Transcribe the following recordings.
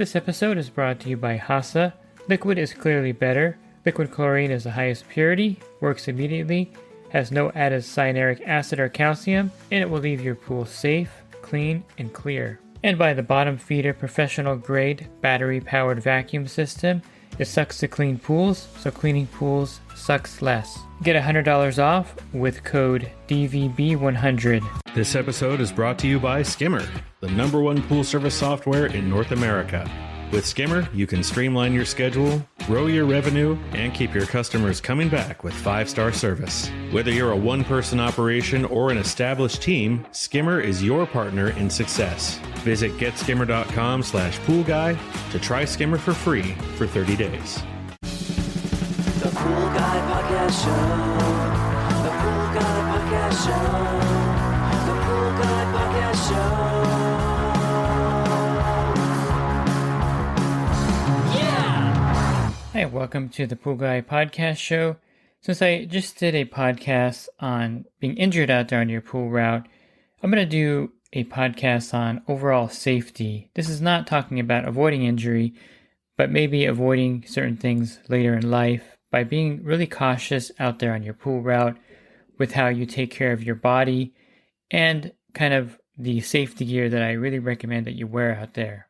This episode is brought to you by Hasa. Liquid is clearly better. Liquid chlorine is the highest purity, works immediately, has no added cyanuric acid or calcium, and it will leave your pool safe, clean, and clear. And by the Bottom Feeder professional grade battery powered vacuum system. It sucks to clean pools, so cleaning pools sucks less. Get $100 off with code DVB100. This episode is brought to you by Skimmer, the #1 pool service software in North America. With Skimmer, you can streamline your schedule, grow your revenue, and keep your customers coming back with 5-star service. Whether you're a one-person operation or an established team, Skimmer is your partner in success. Visit getskimmer.com/poolguy to try Skimmer for free for 30 days. The Pool Guy Podcast Show. The Pool Guy Podcast Show. The Pool Guy Podcast Show. Hi, welcome to the Pool Guy Podcast Show. Since I just did a podcast on being injured out there on your pool route, I'm going to do a podcast on overall safety. This is not talking about avoiding injury, but maybe avoiding certain things later in life by being really cautious out there on your pool route with how you take care of your body and kind of the safety gear that I really recommend that you wear out there.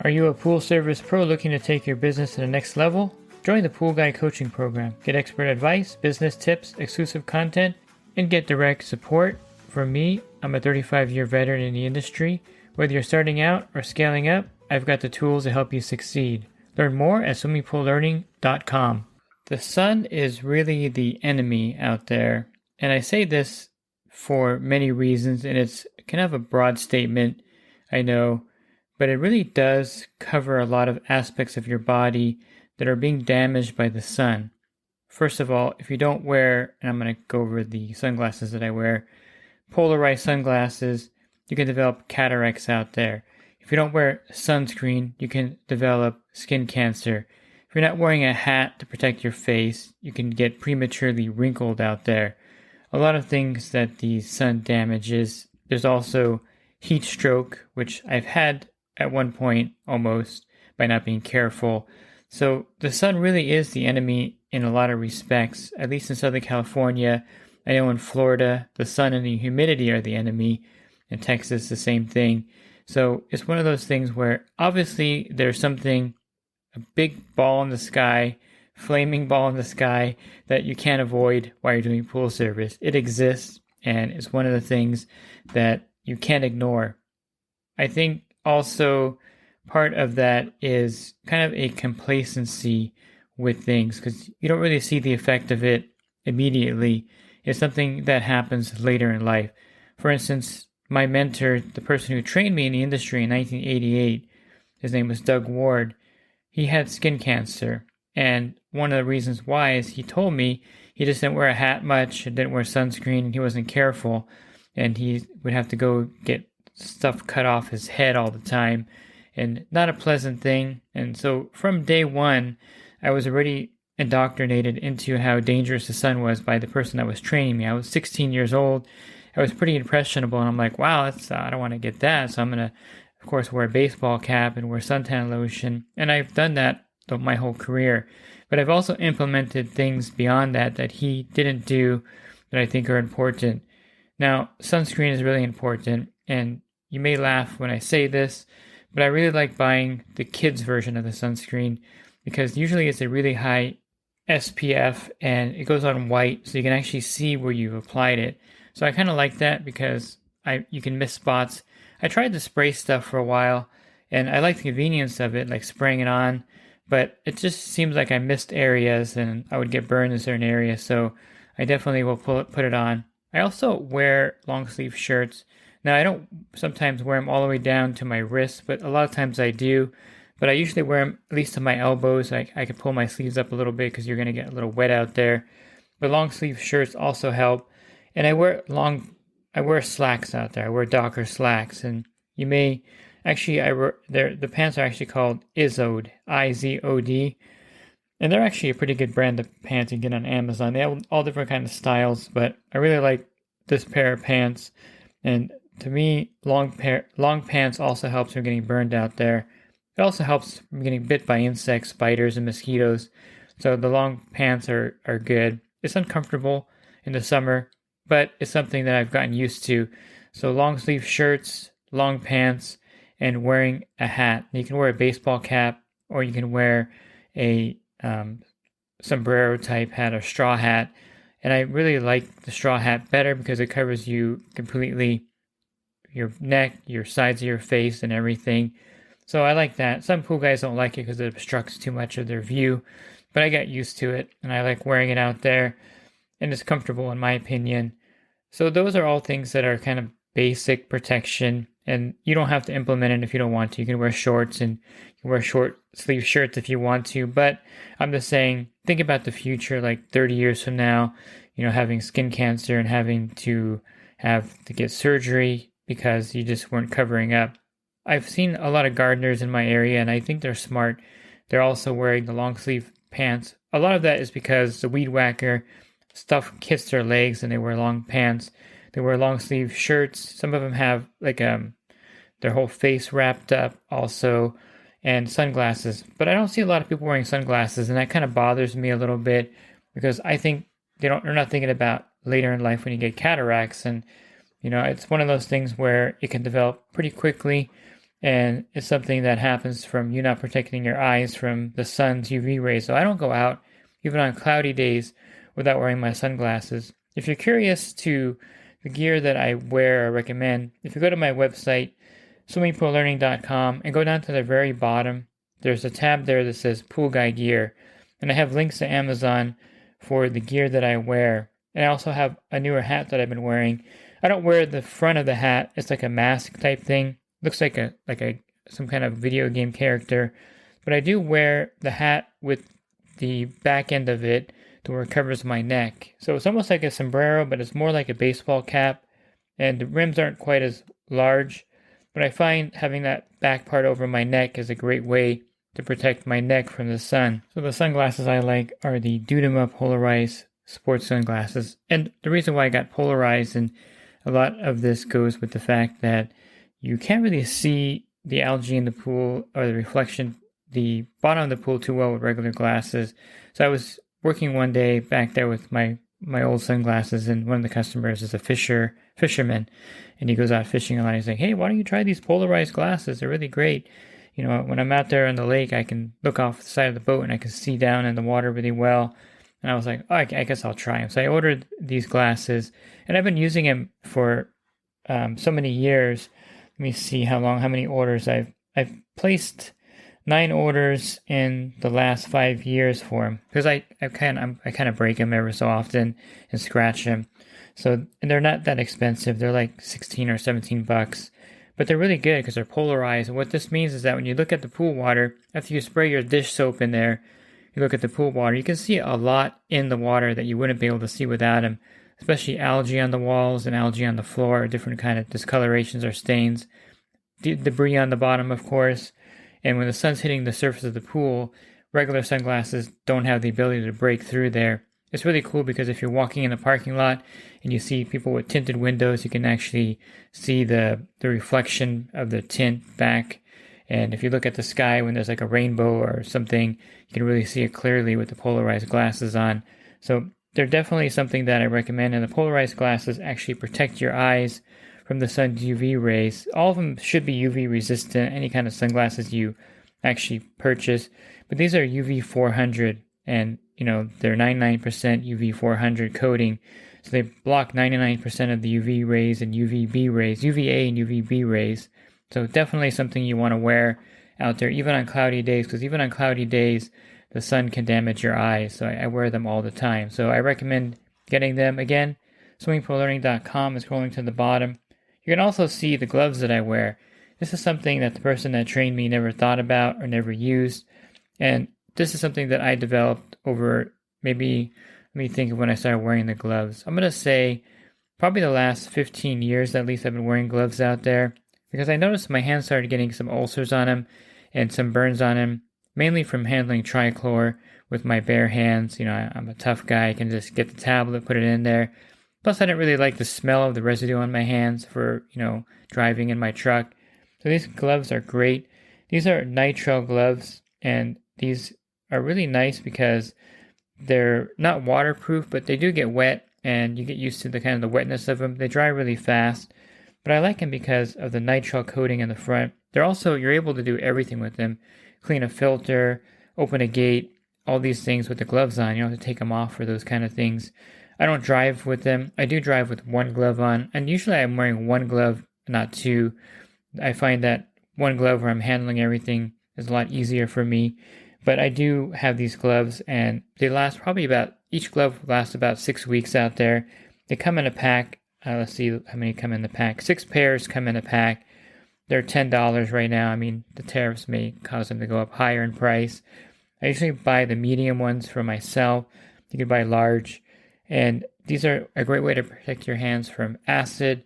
Are you a pool service pro looking to take your business to the next level? Join the Pool Guy Coaching Program. Get expert advice, business tips, exclusive content, and get direct support from me. I'm a 35-year veteran in the industry. Whether you're starting out or scaling up, I've got the tools to help you succeed. Learn more at swimmingpoollearning.com. The sun is really the enemy out there, and I say this for many reasons, and it's kind of a broad statement, I know, but it really does cover a lot of aspects of your body that are being damaged by the sun. First of all, if you don't wear, and I'm going to go over the sunglasses that I wear, polarized sunglasses, you can develop cataracts out there. If you don't wear sunscreen, you can develop skin cancer. If you're not wearing a hat to protect your face, you can get prematurely wrinkled out there. A lot of things that the sun damages. There's also heat stroke, which I've had at one point almost by not being careful. So the sun really is the enemy in a lot of respects, at least in Southern California. I know in Florida, the sun and the humidity are the enemy. In Texas, the same thing. So it's one of those things where obviously there's something, a big ball in the sky, flaming ball in the sky that you can't avoid while you're doing pool service. It exists, and it's one of the things that you can't ignore. I think also part of that is kind of a complacency with things because you don't really see the effect of it immediately. It's something that happens later in life. For instance, my mentor, the person who trained me in the industry in 1988, his name was Doug Ward. He had skin cancer. And one of the reasons why is he told me he just didn't wear a hat much and didn't wear sunscreen and he wasn't careful. And he would have to go get stuff cut off his head all the time. And not a pleasant thing. And so from day one, I was already indoctrinated into how dangerous the sun was by the person that was training me. I was 16 years old. I was pretty impressionable. And I'm like, wow, I don't want to get that. So I'm going to, of course, wear a baseball cap and wear suntan lotion. And I've done that my whole career. But I've also implemented things beyond that that he didn't do that I think are important. Now, sunscreen is really important. And you may laugh when I say this, but I really like buying the kids version of the sunscreen because usually it's a really high SPF and it goes on white so you can actually see where you've applied it. So I kind of like that because you can miss spots. I tried the spray stuff for a while and I like the convenience of it, like spraying it on, but it just seems like I missed areas and I would get burned in certain areas. So I definitely will put it on. I also wear long sleeve shirts. Now, I don't sometimes wear them all the way down to my wrists, but a lot of times I do. But I usually wear them at least to my elbows. I can pull my sleeves up a little bit because you're going to get a little wet out there. But long sleeve shirts also help. And I wear slacks out there. I wear Docker slacks. And you may, actually, the pants are actually called Izod, I-Z-O-D. And they're actually a pretty good brand of pants you can get on Amazon. They have all different kind of styles, but I really like this pair of pants. And to me, long pants also helps from getting burned out there. It also helps from getting bit by insects, spiders, and mosquitoes. So the long pants are good. It's uncomfortable in the summer, but it's something that I've gotten used to. So long sleeve shirts, long pants, and wearing a hat. You can wear a baseball cap, or you can wear a sombrero type hat or straw hat. And I really like the straw hat better because it covers you completely, your neck, your sides of your face, and everything. So I like that. Some pool guys don't like it because it obstructs too much of their view, but I got used to it and I like wearing it out there, and it's comfortable in my opinion. So those are all things that are kind of basic protection, and you don't have to implement it if you don't want to. You can wear shorts and you can wear short sleeve shirts if you want to, but I'm just saying, think about the future, like 30 years from now, having skin cancer and having to get surgery because you just weren't covering up. I've seen a lot of gardeners in my area, and I think they're smart. They're also wearing the long sleeve pants. A lot of that is because the weed whacker stuff hits their legs and they wear long pants. They wear long sleeve shirts. Some of them have their whole face wrapped up also, and sunglasses. But I don't see a lot of people wearing sunglasses, and that kind of bothers me a little bit because I think they're not thinking about later in life when you get cataracts. And it's one of those things where it can develop pretty quickly, and it's something that happens from you not protecting your eyes from the sun's UV rays. So I don't go out even on cloudy days without wearing my sunglasses. If you're curious to the gear that I wear or recommend, if you go to my website, swimmingpoollearning.com, and go down to the very bottom, there's a tab there that says Pool Guy Gear, and I have links to Amazon for the gear that I wear. And I also have a newer hat that I've been wearing. I don't wear the front of the hat. It's like a mask type thing. Looks like some kind of video game character. But I do wear the hat with the back end of it to where it covers my neck. So it's almost like a sombrero, but it's more like a baseball cap. And the rims aren't quite as large. But I find having that back part over my neck is a great way to protect my neck from the sun. So the sunglasses I like are the Dudema Polarized sports sunglasses. And the reason why I got polarized, and a lot of this goes with the fact that you can't really see the algae in the pool or the reflection, the bottom of the pool too well with regular glasses. So I was working one day back there with my old sunglasses, and one of the customers is a fisherman, and he goes out fishing a lot. He's like, "Hey, why don't you try these polarized glasses? They're really great. When I'm out there on the lake, I can look off the side of the boat and I can see down in the water really well." And I was like, "Oh, I guess I'll try them." So I ordered these glasses, and I've been using them for so many years. Let me see how many orders I've placed 9 orders in the last 5 years for them, because I kind of break them every so often and scratch them. So, and they're not that expensive. They're like 16 or 17 bucks, but they're really good because they're polarized. And what this means is that when you look at the pool water, after you spray your dish soap in there, you look at the pool water, you can see a lot in the water that you wouldn't be able to see without them, especially algae on the walls and algae on the floor, different kind of discolorations or stains, debris on the bottom, of course. And when the sun's hitting the surface of the pool, regular sunglasses don't have the ability to break through there. It's really cool because if you're walking in a parking lot and you see people with tinted windows, you can actually see the reflection of the tint back. And if you look at the sky when there's like a rainbow or something, you can really see it clearly with the polarized glasses on. So they're definitely something that I recommend. And the polarized glasses actually protect your eyes from the sun's UV rays. All of them should be UV resistant, any kind of sunglasses you actually purchase. But these are UV 400, and they're 99% UV 400 coating. So they block 99% of the UV rays and UVB rays, UVA and UVB rays. So definitely something you want to wear out there, even on cloudy days, because even on cloudy days, the sun can damage your eyes. So I wear them all the time. So I recommend getting them. Again, swimmingpoollearning.com is scrolling to the bottom. You can also see the gloves that I wear. This is something that the person that trained me never thought about or never used. And this is something that I developed over maybe, let me think of when I started wearing the gloves. I'm going to say probably the last 15 years at least I've been wearing gloves out there, because I noticed my hands started getting some ulcers on them and some burns on them, mainly from handling trichlor with my bare hands. I'm a tough guy. I can just get the tablet, put it in there. Plus, I didn't really like the smell of the residue on my hands for, driving in my truck. So these gloves are great. These are nitrile gloves, and these are really nice because they're not waterproof, but they do get wet, and you get used to the kind of the wetness of them. They dry really fast, but I like them because of the nitrile coating in the front. You're able to do everything with them. Clean a filter, open a gate, all these things with the gloves on. You don't have to take them off for those kind of things. I don't drive with them. I do drive with one glove on, and usually I'm wearing one glove, not two. I find that one glove where I'm handling everything is a lot easier for me. But I do have these gloves, and they last each glove lasts about 6 weeks out there. They come in a pack. Let's see how many come in the pack. 6 pairs come in a pack. They're $10 right now. I mean, the tariffs may cause them to go up higher in price. I usually buy the medium ones for myself. You can buy large. And these are a great way to protect your hands from acid,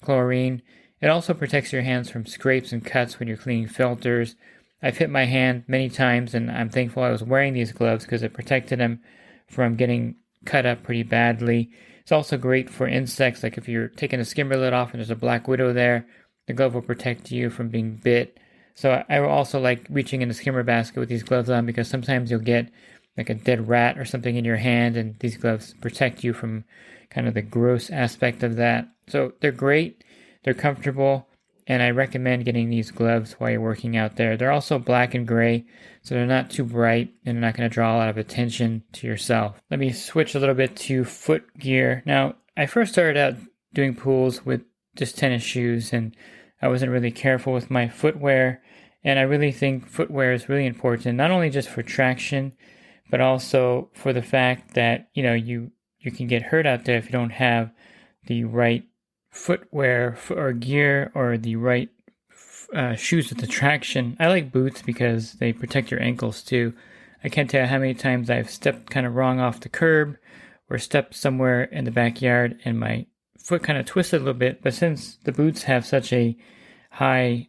chlorine. It also protects your hands from scrapes and cuts when you're cleaning filters. I've hit my hand many times, and I'm thankful I was wearing these gloves because it protected them from getting cut up pretty badly. It's also great for insects, like if you're taking a skimmer lid off and there's a black widow there, the glove will protect you from being bit. So I also like reaching in the skimmer basket with these gloves on because sometimes you'll get like a dead rat or something in your hand, and these gloves protect you from kind of the gross aspect of that. So they're great, they're comfortable, and I recommend getting these gloves while you're working out there. They're also black and gray, so they're not too bright and they're not going to draw a lot of attention to yourself. Let me switch a little bit to foot gear. Now, I first started out doing pools with just tennis shoes, and I wasn't really careful with my footwear. And I really think footwear is really important, not only just for traction, but also for the fact that, you can get hurt out there if you don't have the right footwear or gear or the right shoes with the traction. I like boots because they protect your ankles too. I can't tell you how many times I've stepped kind of wrong off the curb or stepped somewhere in the backyard and my foot kind of twisted a little bit, but since the boots have such a high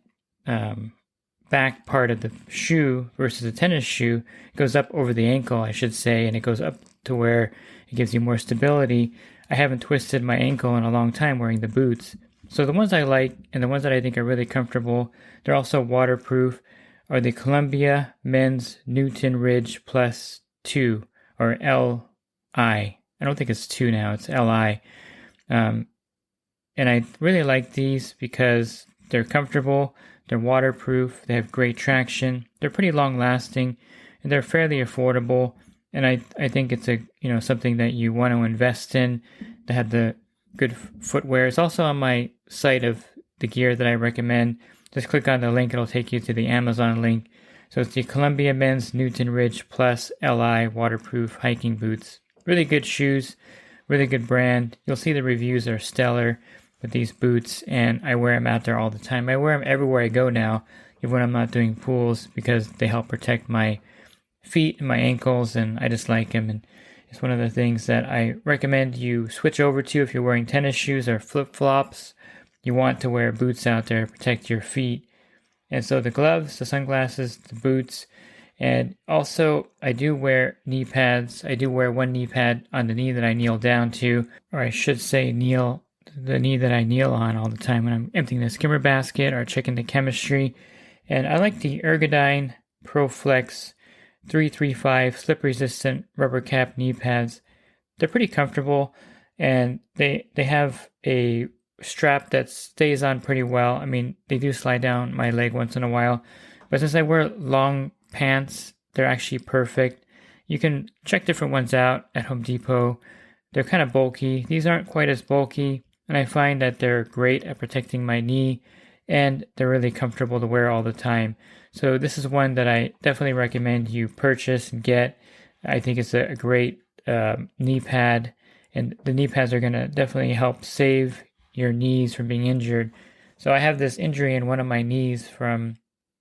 back part of the shoe versus a tennis shoe, it goes up over the ankle, I should say, and it goes up to where it gives you more stability. I haven't twisted my ankle in a long time wearing the boots. So the ones I like and the ones that I think are really comfortable, they're also waterproof, are the Columbia Men's Newton Ridge Plus 2, or LI. I don't think it's 2 now, it's LI. And I really like these because they're comfortable, they're waterproof, they have great traction, they're pretty long lasting, and they're fairly affordable. And I think it's something that you want to invest in to have the good footwear. It's also on my site of the gear that I recommend. Just click on the link, it'll take you to the Amazon link. So it's the Columbia Men's Newton Ridge Plus LI waterproof hiking boots. Really good shoes, really good brand. You'll see the reviews are stellar with these boots, and I wear them out there all the time. I wear them everywhere I go now, even when I'm not doing pools, because they help protect my feet and my ankles, and I just like them. And it's one of the things that I recommend you switch over to if you're wearing tennis shoes or flip-flops. You want to wear boots out there to protect your feet. And so the gloves, the sunglasses, the boots, and also I do wear knee pads. I do wear one knee pad on the knee that I kneel down to, or I should say the knee that I kneel on all the time when I'm emptying the skimmer basket or checking the chemistry. And I like the Ergodyne ProFlex 335 slip-resistant rubber cap knee pads. They're pretty comfortable, and they have a strap that stays on pretty well. I mean, they do slide down my leg once in a while, but since I wear long pants, they're actually perfect. You can check different ones out at Home Depot. They're kind of bulky. These aren't quite as bulky, and I find that they're great at protecting my knee, and they're really comfortable to wear all the time. So this is one that I definitely recommend you purchase and get. I think it's a great knee pad, and the knee pads are going to definitely help save your knees from being injured. So I have this injury in one of my knees from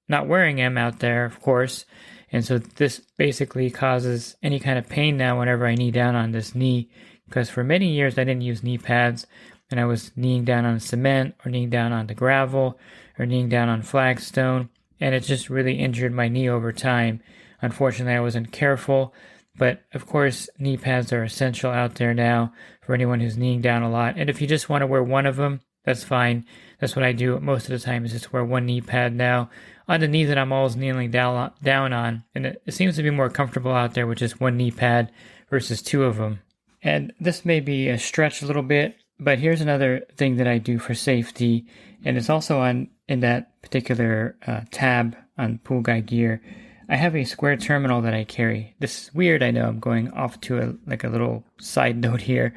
not wearing them out there, of course, and so this basically causes any kind of pain now whenever I knee down on this knee, because for many years I didn't use knee pads, and I was kneeing down on cement or kneeing down on the gravel or kneeing down on flagstone, and it just really injured my knee over time. Unfortunately, I wasn't careful, but of course, knee pads are essential out there now for anyone who's kneeing down a lot. And if you just want to wear one of them, that's fine. That's what I do most of the time, is just wear one knee pad now on the knee that I'm always kneeling down on. And it seems to be more comfortable out there with just one knee pad versus two of them. And this may be a stretch a little bit, but here's another thing that I do for safety. And it's also in that particular tab on Pool Guy Gear. I have a square terminal that I carry. This is weird, I know. I'm going off to a little side note here.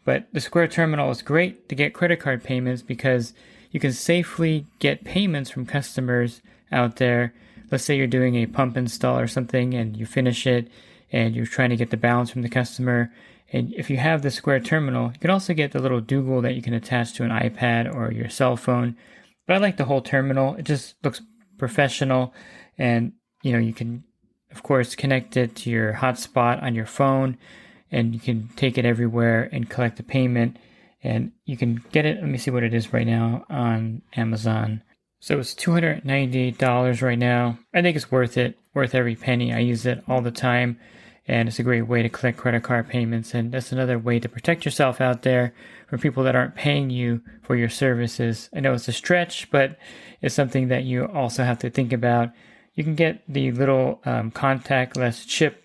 But the square terminal is great to get credit card payments because you can safely get payments from customers out there. Let's say you're doing a pump install or something and you finish it and you're trying to get the balance from the customer. And if you have the square terminal, you can also get the little Dougal that you can attach to an iPad or your cell phone. But I like the whole terminal. It just looks professional. And, you can, of course, connect it to your hotspot on your phone. And you can take it everywhere and collect the payment. And you can get it, let me see what it is right now on Amazon. So it's $298 right now. I think it's worth it, worth every penny. I use it all the time. And it's a great way to collect credit card payments. And that's another way to protect yourself out there from people that aren't paying you for your services. I know it's a stretch, but it's something that you also have to think about. You can get the little contactless chip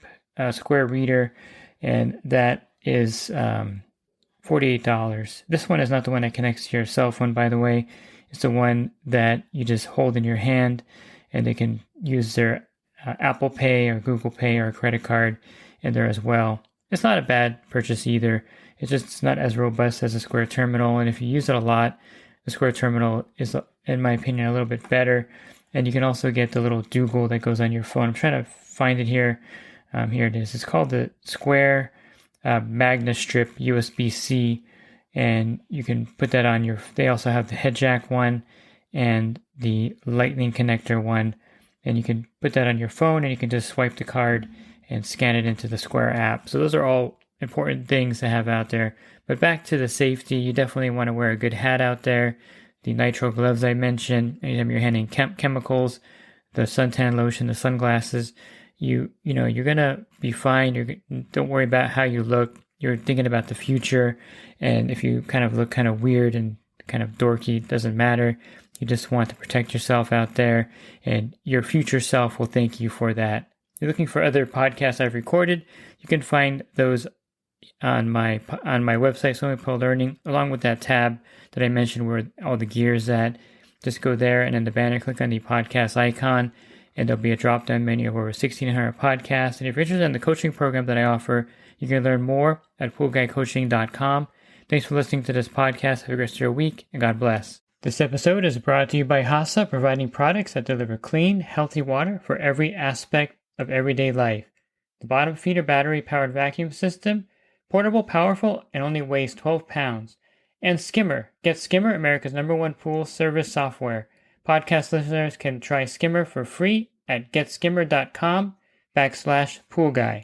square reader, and that is $48. This one is not the one that connects to your cell phone, by the way. It's the one that you just hold in your hand, and they can use their Apple Pay or Google Pay or a credit card in there as well. It's not a bad purchase either. It's not as robust as a square terminal, and if you use it a lot, the square terminal is, in my opinion, a little bit better. And you can also get the little Dougal that goes on your phone. I'm trying to find it here. Here it is. It's called the Square MagnaStrip USB-C, and you can put that on your. They also have the head jack one and the Lightning connector one, and you can put that on your phone, and you can just swipe the card and scan it into the Square app. So those are all important things to have out there. But back to the safety, you definitely want to wear a good hat out there. The nitrile gloves I mentioned, anytime you're handling chemicals, the suntan lotion, the sunglasses, you're gonna be fine. Don't worry about how you look. You're thinking about the future, and if you kind of look kind of weird and kind of dorky, it doesn't matter. You just want to protect yourself out there, and your future self will thank you for that. If you're looking for other podcasts I've recorded, you can find those on my website, Swimming Pool Learning, along with that tab that I mentioned where all the gear is at. Just go there, and in the banner, click on the podcast icon, and there'll be a drop-down menu of over 1,600 podcasts. And if you're interested in the coaching program that I offer, you can learn more at poolguycoaching.com. Thanks for listening to this podcast. Have a great rest of your week, and God bless. This episode is brought to you by Hasa, providing products that deliver clean, healthy water for every aspect of everyday life. The bottom feeder battery-powered vacuum system, portable, powerful, and only weighs 12 pounds. And Skimmer. Get Skimmer, America's #1 pool service software. Podcast listeners can try Skimmer for free at getskimmer.com/poolguy.